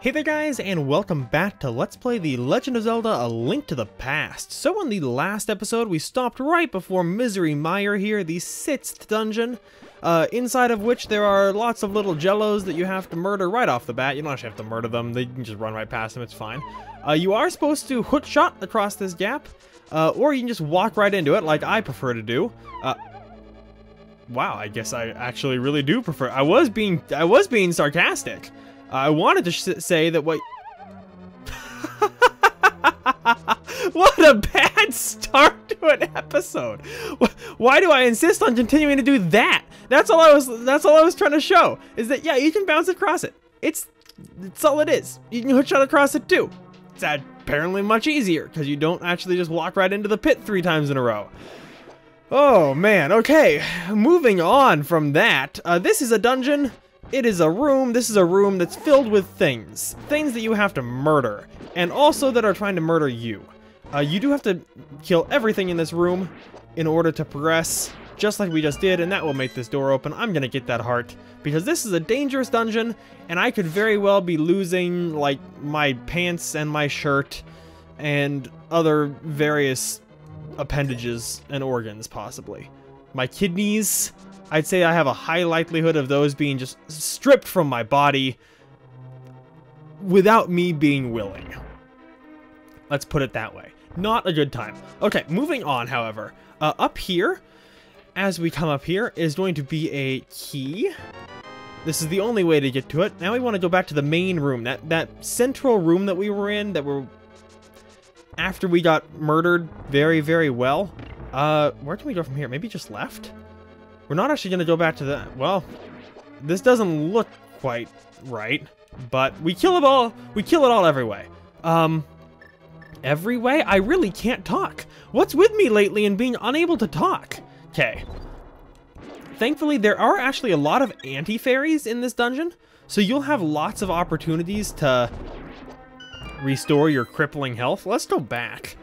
Hey there guys, and welcome back to Let's Play The Legend of Zelda: A Link to the Past. So in the last episode, we stopped right before Misery Mire here, the 6th dungeon, inside of which there are lots of little jellos that you have to murder right off the bat. You don't actually have to murder them, they can just run right past them, it's fine. You are supposed to hook shot across this gap, or you can just walk right into it, like I prefer to do. Wow, I guess I actually really do prefer. I was being sarcastic. I wanted to say that what... What a bad start to an episode. Why do I insist on continuing to do that? That's all I was trying to show. Is that, yeah, you can bounce across it. It's all it is. You can hook shot across it too. It's apparently much easier because you don't actually just walk right into the pit 3 times in a row. Oh man, okay. Moving on from that, this is a dungeon. It is a room. This is a room that's filled with things. Things that you have to murder. And also that are trying to murder you. You do have to kill everything in this room in order to progress, just like we just did, and that will make this door open. I'm gonna get that heart, because this is a dangerous dungeon, and I could very well be losing, like, my pants and my shirt, and other various appendages and organs, possibly. My kidneys... I'd say I have a high likelihood of those being just stripped from my body without me being willing. Let's put it that way. Not a good time. Okay, moving on, however. Up here, as we come up here, is going to be a key. This is the only way to get to it. Now we want to go back to the main room. That central room that we were in, after we got murdered very, very well. Where can we go from here? Maybe just left? We're not actually going to go back to that. Well, this doesn't look quite right, but we kill it all. We kill it all every way. Every way? I really can't talk. What's with me lately in being unable to talk? Okay. Thankfully, there are actually a lot of anti-fairies in this dungeon, so you'll have lots of opportunities to restore your crippling health. Let's go back.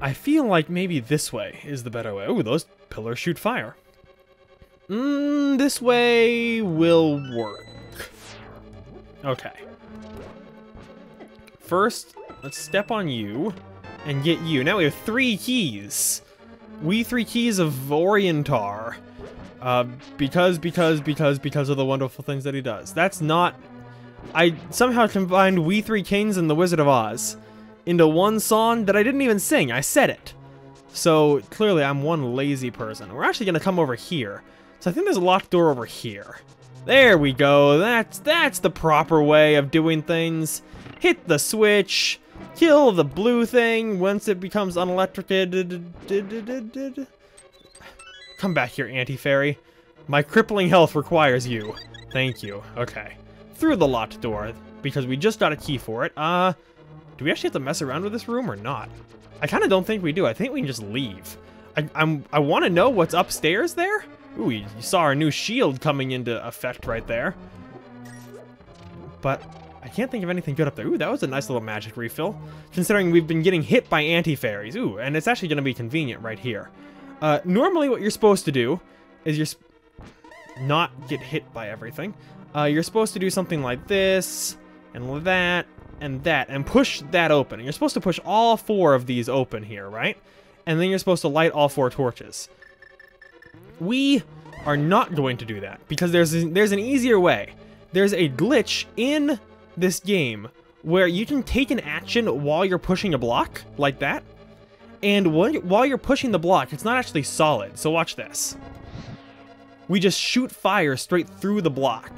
I feel like maybe this way is the better way. Ooh, those pillars shoot fire. This way will work. Okay. First, let's step on you and get you. Now we have 3 keys. We 3 keys of Orientar. Because of the wonderful things that he does. That's not... I somehow combined We 3 Kings and the Wizard of Oz into one song that I didn't even sing. I said it. So, clearly I'm one lazy person. We're actually going to come over here. So I think there's a locked door over here. There we go. That's the proper way of doing things. Hit the switch. Kill the blue thing once it becomes unelectrocuted. Come back here, anti-fairy. My crippling health requires you. Thank you. Okay. Through the locked door, because we just got a key for it. Do we actually have to mess around with this room or not? I kind of don't think we do. I think we can just leave. I want to know what's upstairs there. Ooh, you saw our new shield coming into effect right there. But I can't think of anything good up there. Ooh, that was a nice little magic refill, considering we've been getting hit by anti-fairies. Ooh, and it's actually going to be convenient right here. Normally what you're supposed to do is not get hit by everything. You're supposed to do something like this, and that, and push that open. And you're supposed to push all 4 of these open here, right? And then you're supposed to light all 4 torches. We are not going to do that, because there's an easier way. There's a glitch in this game where you can take an action while you're pushing a block, like that. And while you're pushing the block, it's not actually solid, so watch this. We just shoot fire straight through the block.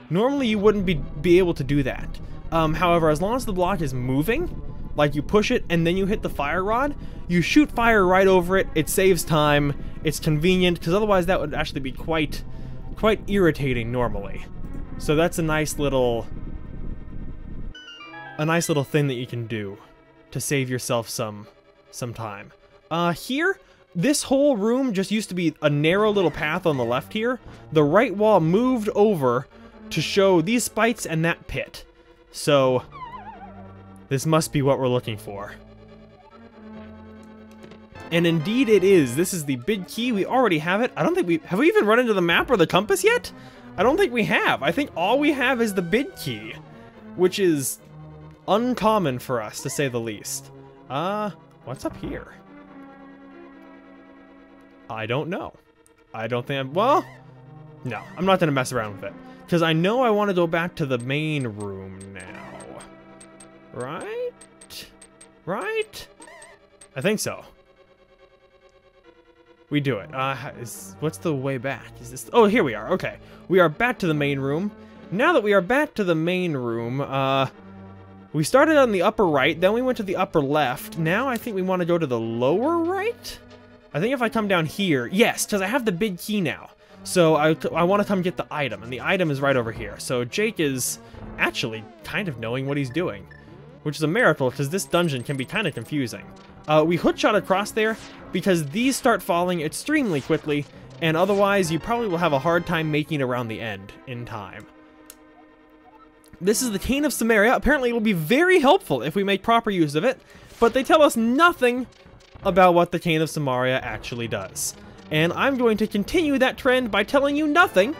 Normally you wouldn't be able to do that. However, as long as the block is moving, like you push it and then you hit the fire rod, you shoot fire right over it. It saves time. It's convenient, because otherwise that would actually be quite irritating normally. So that's a nice little thing that you can do to save yourself some time. Here, this whole room just used to be a narrow little path on the left here. The right wall moved over to show these spikes and that pit. So, this must be what we're looking for. And indeed it is. This is the big key. We already have it. I don't think have we even run into the map or the compass yet? I don't think we have. I think all we have is the big key, which is uncommon for us, to say the least. What's up here? I don't know. I don't think well, no, I'm not gonna mess around with it. Because I know I want to go back to the main room now. Right? Right? I think so. We do it. What's the way back? Is this... Oh, here we are. Okay. We are back to the main room. Now that we are back to the main room, we started on the upper right, then we went to the upper left. Now I think we want to go to the lower right? I think if I come down here... Yes, because I have the big key now. So I want to come get the item, and the item is right over here. So Jake is actually kind of knowing what he's doing, which is a miracle because this dungeon can be kind of confusing. We hookshot across there because these start falling extremely quickly, and otherwise you probably will have a hard time making it around the end in time. This is the Cane of Samaria. Apparently it will be very helpful if we make proper use of it, but they tell us nothing about what the Cane of Samaria actually does. And I'm going to continue that trend by telling you nothing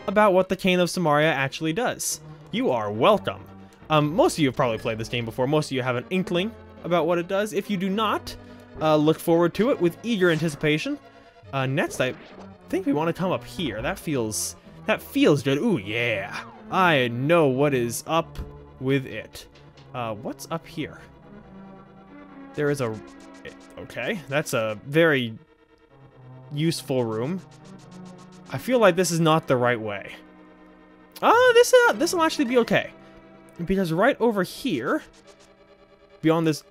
about what the Cane of Samaria actually does. You are welcome. Most of you have probably played this game before. Most of you have an inkling about what it does. If you do not, look forward to it with eager anticipation. Next, I think we want to come up here. That feels good. Ooh, yeah. I know what is up with it. What's up here? There is a... Okay, that's a very useful room. I feel like this is not the right way. This will actually be okay. Because right over here, beyond this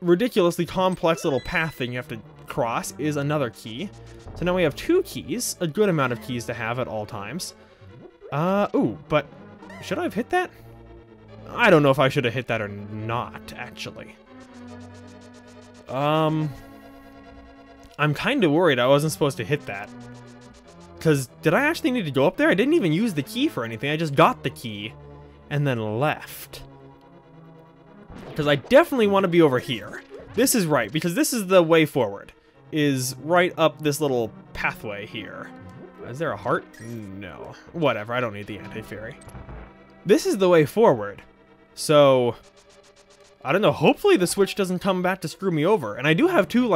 ridiculously complex little path thing you have to cross, is another key. So now we have 2 keys, a good amount of keys to have at all times. Ooh, but should I have hit that? I don't know if I should have hit that or not, actually. I'm kind of worried I wasn't supposed to hit that. Because did I actually need to go up there? I didn't even use the key for anything. I just got the key and then left. Because I definitely want to be over here. This is right, because this is the way forward. Is right up this little pathway here. Is there a heart? No. Whatever, I don't need the anti-fairy. This is the way forward. So, I don't know, hopefully the switch doesn't come back to screw me over. And I do have 2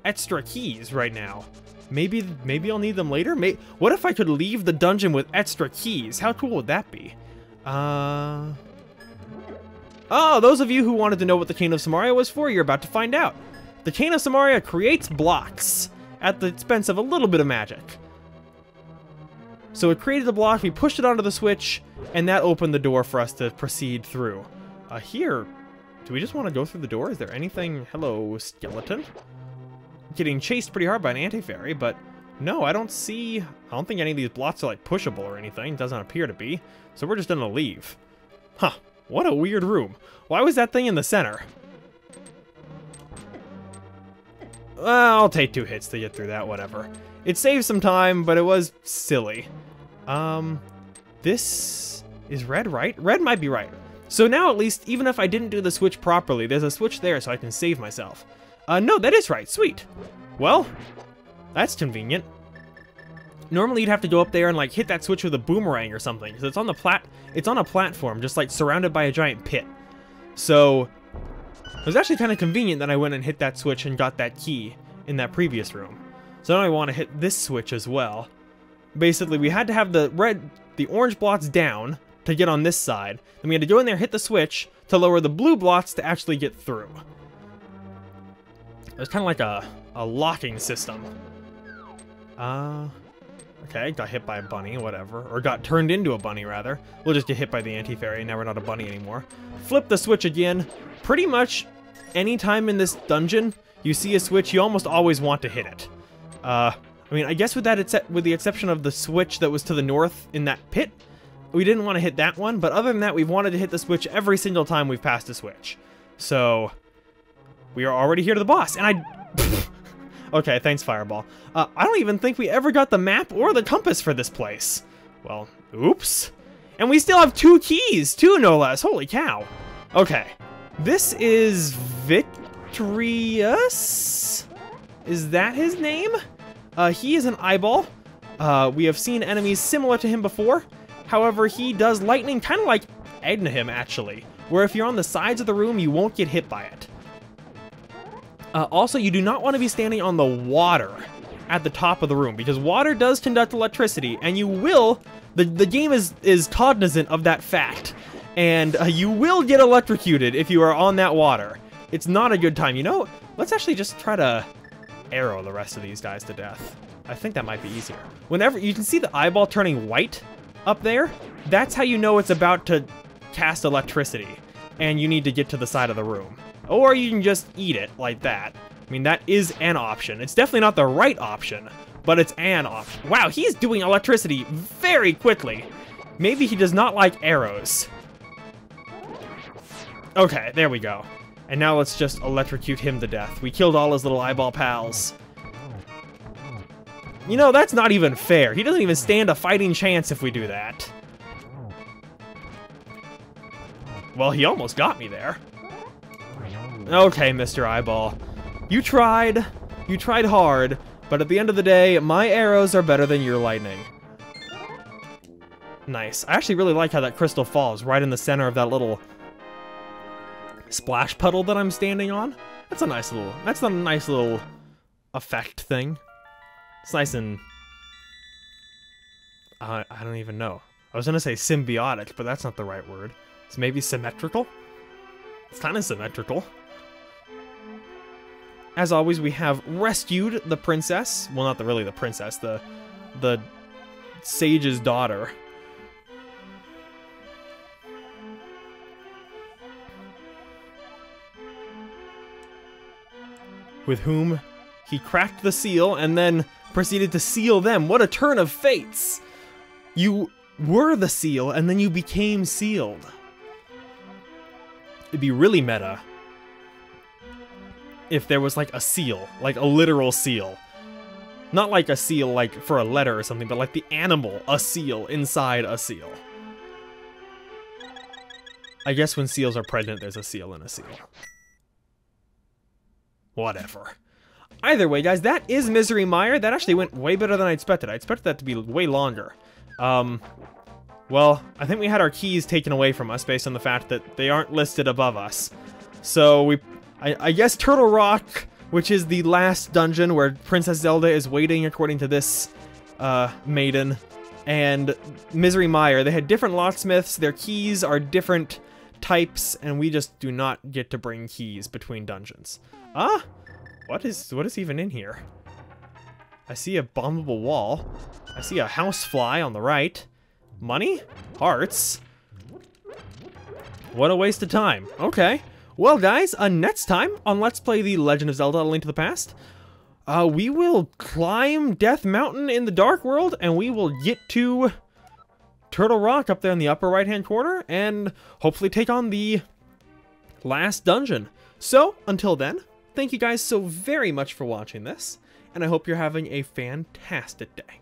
extra keys right now. Maybe I'll need them later? What if I could leave the dungeon with extra keys? How cool would that be? Oh, those of you who wanted to know what the Cane of Samaria was for, you're about to find out. The Cane of Samaria creates blocks at the expense of a little bit of magic. So it created a block, we pushed it onto the switch, and that opened the door for us to proceed through. Here, do we just want to go through the door? Is there anything? Hello, skeleton? Getting chased pretty hard by an anti-fairy, but no, I don't think any of these blocks are like pushable or anything. It doesn't appear to be. So we're just gonna leave. Huh, what a weird room. Why was that thing in the center? Well, I'll take 2 hits to get through that, whatever. It saves some time, but it was silly. This is red, right? Red might be right. So now at least, even if I didn't do the switch properly, there's a switch there so I can save myself. No, that is right. Sweet. Well, that's convenient. Normally you'd have to go up there and like hit that switch with a boomerang or something, because it's on a platform, just like surrounded by a giant pit. So it was actually kind of convenient that I went and hit that switch and got that key in that previous room. So now I want to hit this switch as well. Basically, we had to have the orange blocks down to get on this side. Then we had to go in there, hit the switch to lower the blue blocks to actually get through. It was kind of like a locking system. Okay, got hit by a bunny, whatever. Or got turned into a bunny, rather. We'll just get hit by the anti-fairy, now we're not a bunny anymore. Flip the switch again. Pretty much anytime in this dungeon you see a switch, you almost always want to hit it. I mean, I guess with the exception of the switch that was to the north in that pit, we didn't want to hit that one, but other than that, we've wanted to hit the switch every single time we've passed a switch. So, we are already here to the boss, and okay, thanks, Fireball. I don't even think we ever got the map or the compass for this place. Well, oops. And we still have 2 keys, too, no less. Holy cow. Okay, this is Victorious? Is that his name? He is an eyeball. We have seen enemies similar to him before. However, he does lightning kind of like Him, actually, where if you're on the sides of the room, you won't get hit by it. Also, you do not want to be standing on the water at the top of the room, because water does conduct electricity, and you will, the game is cognizant of that fact, and you will get electrocuted if you are on that water. It's not a good time. You know, let's actually just try to arrow the rest of these guys to death. I think that might be easier. Whenever you can see the eyeball turning white up there, that's how you know it's about to cast electricity, and you need to get to the side of the room. Or you can just eat it like that. I mean, that is an option. It's definitely not the right option, but it's an option. Wow, he's doing electricity very quickly. Maybe he does not like arrows. Okay, there we go. And now let's just electrocute him to death. We killed all his little eyeball pals. You know, that's not even fair. He doesn't even stand a fighting chance if we do that. Well, he almost got me there. Okay, Mr. Eyeball. You tried hard, but at the end of the day, my arrows are better than your lightning. Nice. I actually really like how that crystal falls right in the center of that little splash puddle that I'm standing on. That's a nice little effect thing. It's nice and I don't even know. I was gonna say symbiotic, but that's not the right word. It's maybe symmetrical? It's kind of symmetrical. As always, we have rescued the princess. Well, not really the princess, the sage's daughter. With whom he cracked the seal and then proceeded to seal them. What a turn of fates! You were the seal and then you became sealed. It'd be really meta if there was like a seal, like a literal seal. Not like a seal like for a letter or something, but like the animal, a seal, inside a seal. I guess when seals are pregnant, there's a seal in a seal. Whatever. Either way, guys, that is Misery Mire. That actually went way better than I expected. I expected that to be way longer. Well, I think we had our keys taken away from us based on the fact that they aren't listed above us. So I guess Turtle Rock, which is the last dungeon where Princess Zelda is waiting according to this maiden, and Misery Mire, they had different locksmiths. Their keys are different types, and we just do not get to bring keys between dungeons. What is even in here? I see a bombable wall. I see a housefly on the right. Money? Hearts? What a waste of time. Okay. Well, guys, next time on Let's Play The Legend of Zelda: A Link to the Past, we will climb Death Mountain in the Dark World, and we will get to Turtle Rock up there in the upper right-hand corner, and hopefully take on the last dungeon. So, until then, thank you guys so very much for watching this, and I hope you're having a fantastic day.